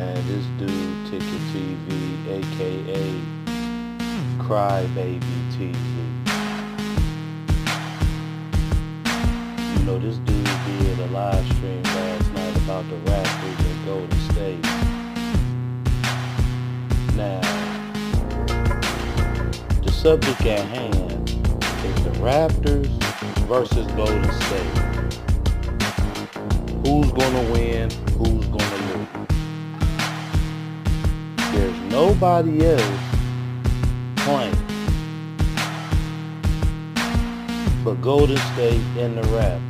man, this dude, Ticket TV, aka CryBaby TV. You know, this dude did a live stream last night about the Raptors in Golden State. Now, the subject at hand is the Raptors versus Golden State. Who's gonna win? Who's gonna lose? There's nobody else playing but Golden State and the Raptors.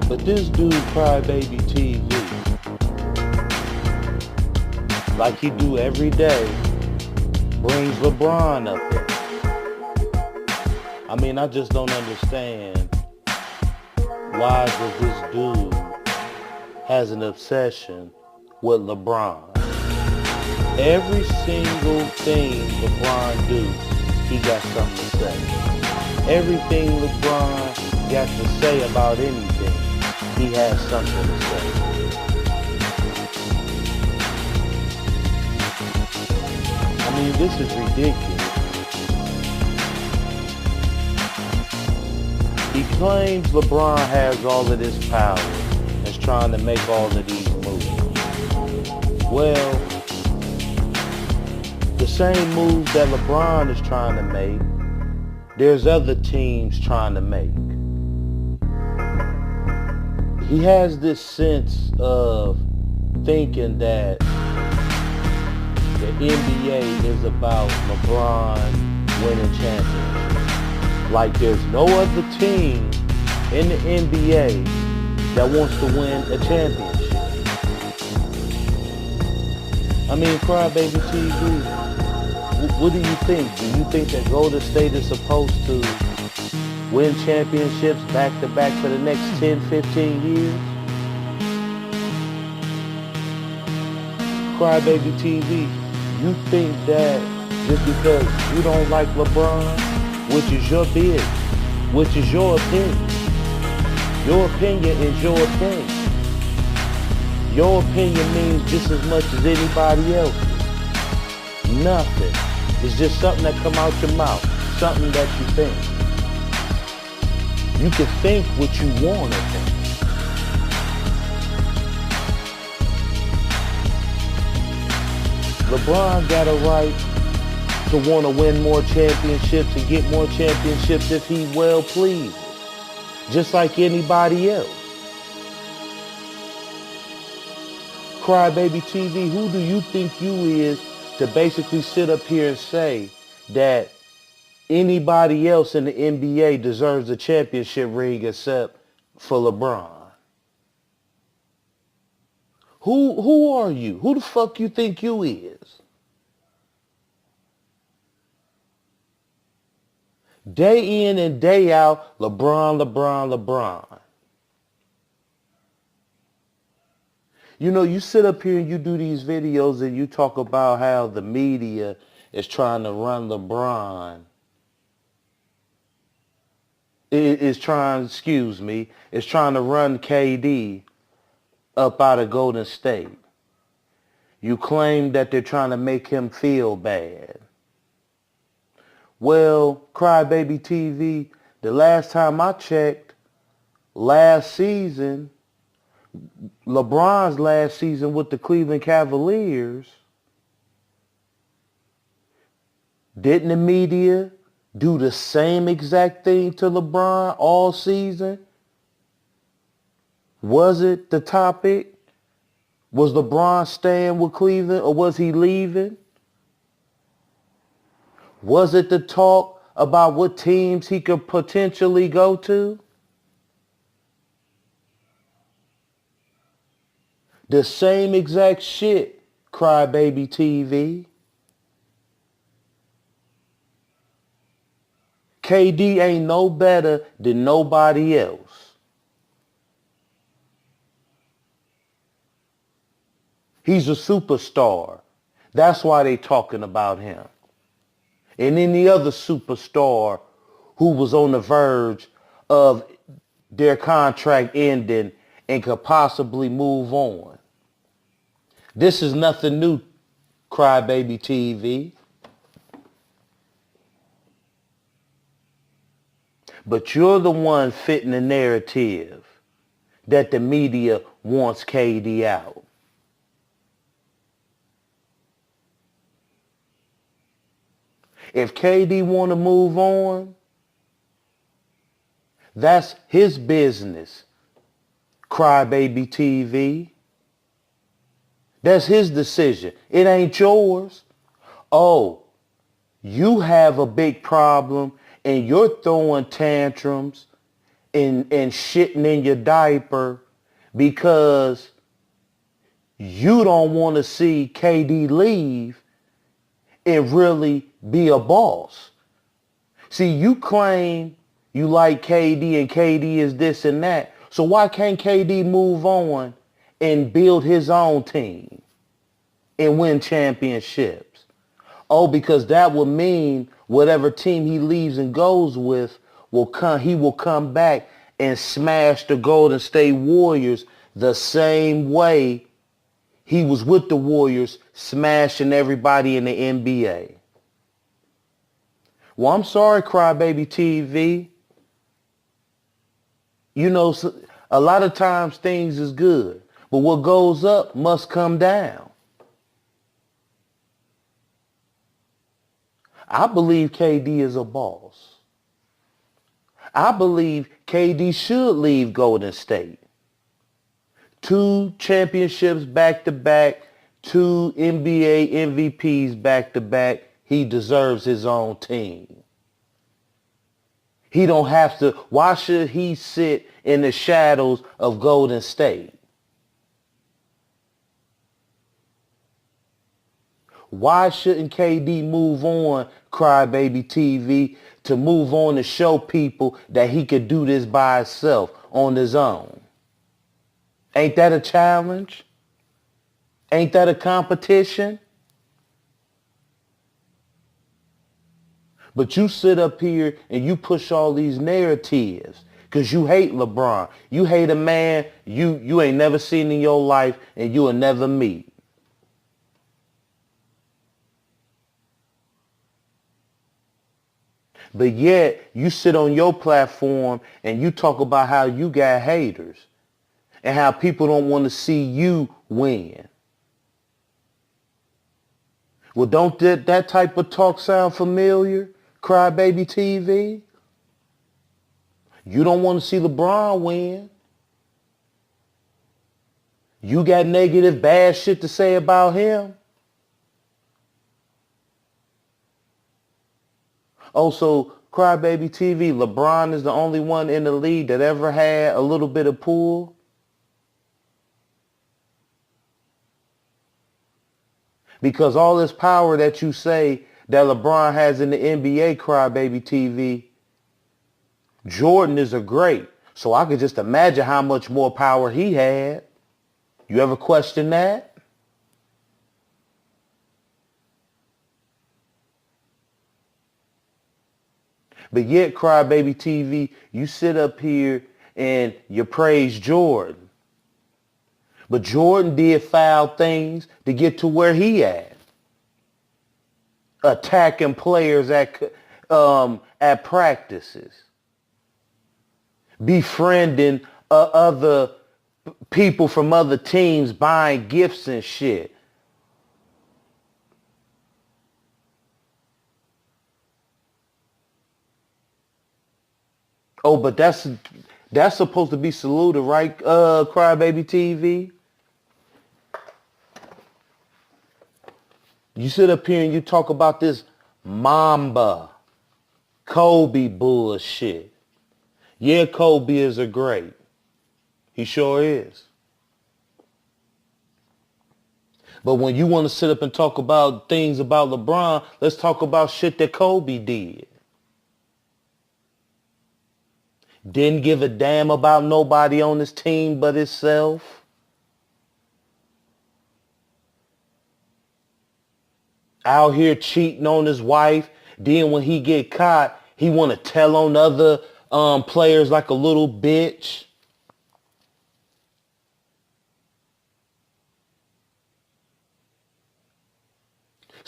But this dude, CryBaby TV, like he do every day, brings LeBron up there. I mean, I just don't understand why does this dude has an obsession with LeBron. Every single thing LeBron do, he got something to say. Everything LeBron got to say about anything, he has something to say. I mean, this is ridiculous. He claims LeBron has all of this power and is trying to make all of these moves. Well, the same moves that LeBron is trying to make, there's other teams trying to make. He has this sense of thinking that the NBA is about LeBron winning championships. Like there's no other team in the NBA that wants to win a championship. I mean, CryBaby TV, what do you think? Do you think that Golden State is supposed to win championships back to back for the next 10, 15 years? CryBaby TV, you think that just because you don't like LeBron, which is your business, which is your opinion. Your opinion is your opinion. Your opinion means just as much as anybody else's. Nothing. It's just something that come out your mouth, something that you think. You can think what you want to think. LeBron got a right to want to win more championships and get more championships if he well pleased, just like anybody else. CryBaby TV, who do you think you is to basically sit up here and say that anybody else in the NBA deserves a championship ring except for LeBron? Who are you? Who the fuck you think you is? Day in and day out, LeBron, LeBron, LeBron. You know, you sit up here and you do these videos and you talk about how the media is trying to run LeBron. Is trying to run KD up out of Golden State. You claim that they're trying to make him feel bad. Well, CryBaby TV, the last time I checked, last season, LeBron's last season with the Cleveland Cavaliers, didn't the media do the same exact thing to LeBron all season? Was it the topic? Was LeBron staying with Cleveland or was he leaving? Was it the talk about what teams he could potentially go to? The same exact shit, CryBaby TV. KD ain't no better than nobody else. He's a superstar. That's why they talking about him. And any other superstar who was on the verge of their contract ending and could possibly move on. This is nothing new, CryBaby TV. But you're the one fitting the narrative that the media wants KD out. If KD want to move on, that's his business, CryBaby TV. That's his decision. It ain't yours. Oh, you have a big problem and you're throwing tantrums and shitting in your diaper because you don't want to see KD leave and really be a boss. See, you claim you like KD and KD is this and that. So why can't KD move on and build his own team and win championships? Oh, because that would mean whatever team he leaves and goes with he will come back and smash the Golden State Warriors the same way he was with the Warriors smashing everybody in the NBA. Well, I'm sorry, CryBaby TV. You know, a lot of times things is good, but what goes up must come down. I believe KD is a boss. I believe KD should leave Golden State. 2 championships back to back, 2 NBA MVPs back to back. He deserves his own team. He don't have to. Why should he sit in the shadows of Golden State? Why shouldn't KD move on, CryBaby TV, to move on to show people that he could do this by himself on his own? Ain't that a challenge? Ain't that a competition? But you sit up here and you push all these narratives because you hate LeBron. You hate a man you ain't never seen in your life and you'll never meet. But yet you sit on your platform and you talk about how you got haters and how people don't want to see you win. Well, don't that type of talk sound familiar, CryBaby TV? You don't want to see LeBron win. You got negative, bad shit to say about him. Oh, so CryBaby TV, LeBron is the only one in the league that ever had a little bit of pull? Because all this power that you say that LeBron has in the NBA, CryBaby TV, Jordan is a great. So I could just imagine how much more power he had. You ever question that? But yet, CryBaby TV, you sit up here and you praise Jordan. But Jordan did foul things to get to where he at. Attacking players at practices. Befriending other people from other teams, buying gifts and shit. Oh, but that's supposed to be saluted, right, CryBaby TV? You sit up here and you talk about this Mamba, Kobe bullshit. Yeah, Kobe is a great. He sure is. But when you want to sit up and talk about things about LeBron, let's talk about shit that Kobe did. Didn't give a damn about nobody on his team but himself. Out here cheating on his wife. Then when he get caught, he want to tell on other players like a little bitch.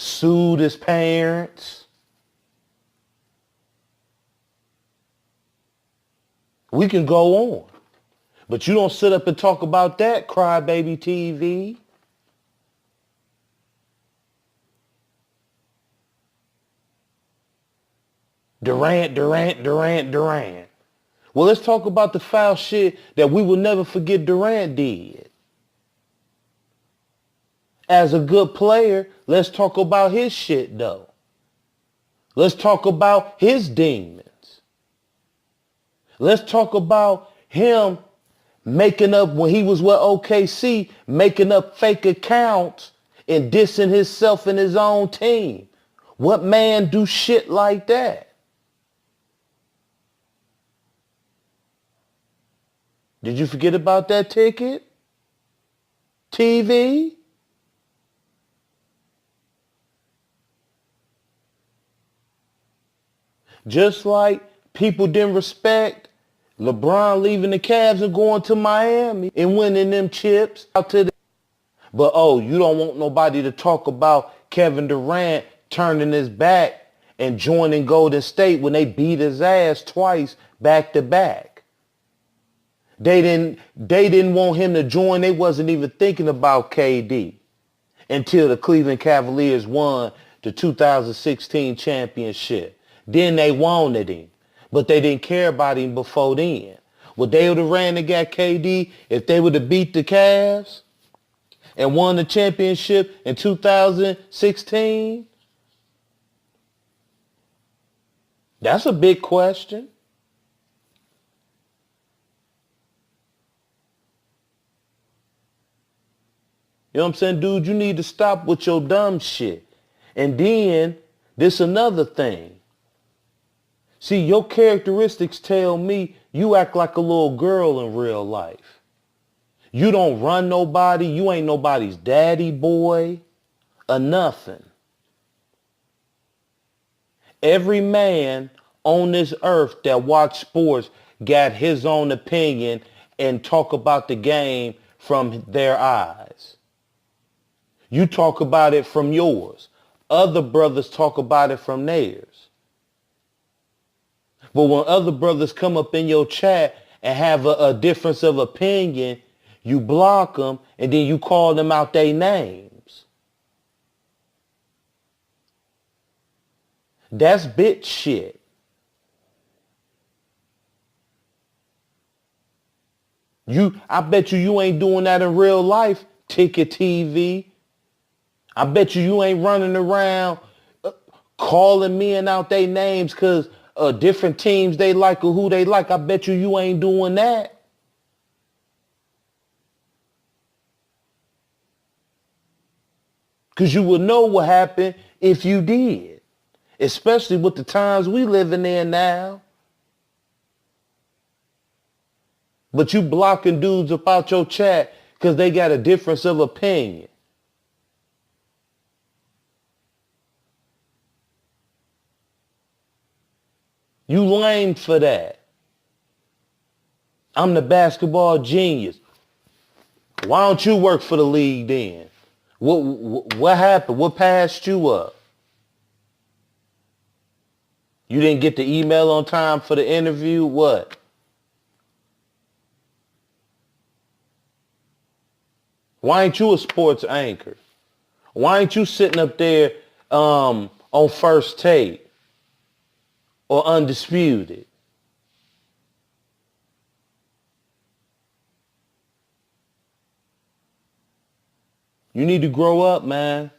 sued his parents. We can go on. But you don't sit up and talk about that, CryBaby TV. Durant. Well, let's talk about the foul shit that we will never forget Durant did. As a good player, let's talk about his shit though. Let's talk about his demons. Let's talk about him making up, when he was with OKC, making up fake accounts and dissing himself and his own team. What man do shit like that? Did you forget about that ticket? TV? Just like people didn't respect LeBron leaving the Cavs and going to Miami and winning them chips out to the... But you don't want nobody to talk about Kevin Durant turning his back and joining Golden State when they beat his ass twice back to back. They didn't want him to join. They wasn't even thinking about KD until the Cleveland Cavaliers won the 2016 championship. Then they wanted him, but they didn't care about him before then. Would they would have ran and got KD if they would have beat the Cavs and won the championship in 2016? That's a big question. You know what I'm saying? Dude, you need to stop with your dumb shit. And then, this another thing. See, your characteristics tell me you act like a little girl in real life. You don't run nobody. You ain't nobody's daddy boy or nothing. Every man on this earth that watch sports got his own opinion and talk about the game from their eyes. You talk about it from yours. Other brothers talk about it from theirs. But when other brothers come up in your chat and have a difference of opinion, you block them and then you call them out their names. That's bitch shit. I bet you ain't doing that in real life, Ticket TV. I bet you ain't running around calling men out their names because different teams they like or who they like. I bet you ain't doing that. Because you would know what happened if you did. Especially with the times we living in now. But you blocking dudes about your chat because they got a difference of opinion. You lame for that. I'm the basketball genius. Why don't you work for the league then? What happened? What passed you up? You didn't get the email on time for the interview? What? Why ain't you a sports anchor? Why ain't you sitting up there on First Take or Undisputed? You need to grow up, man.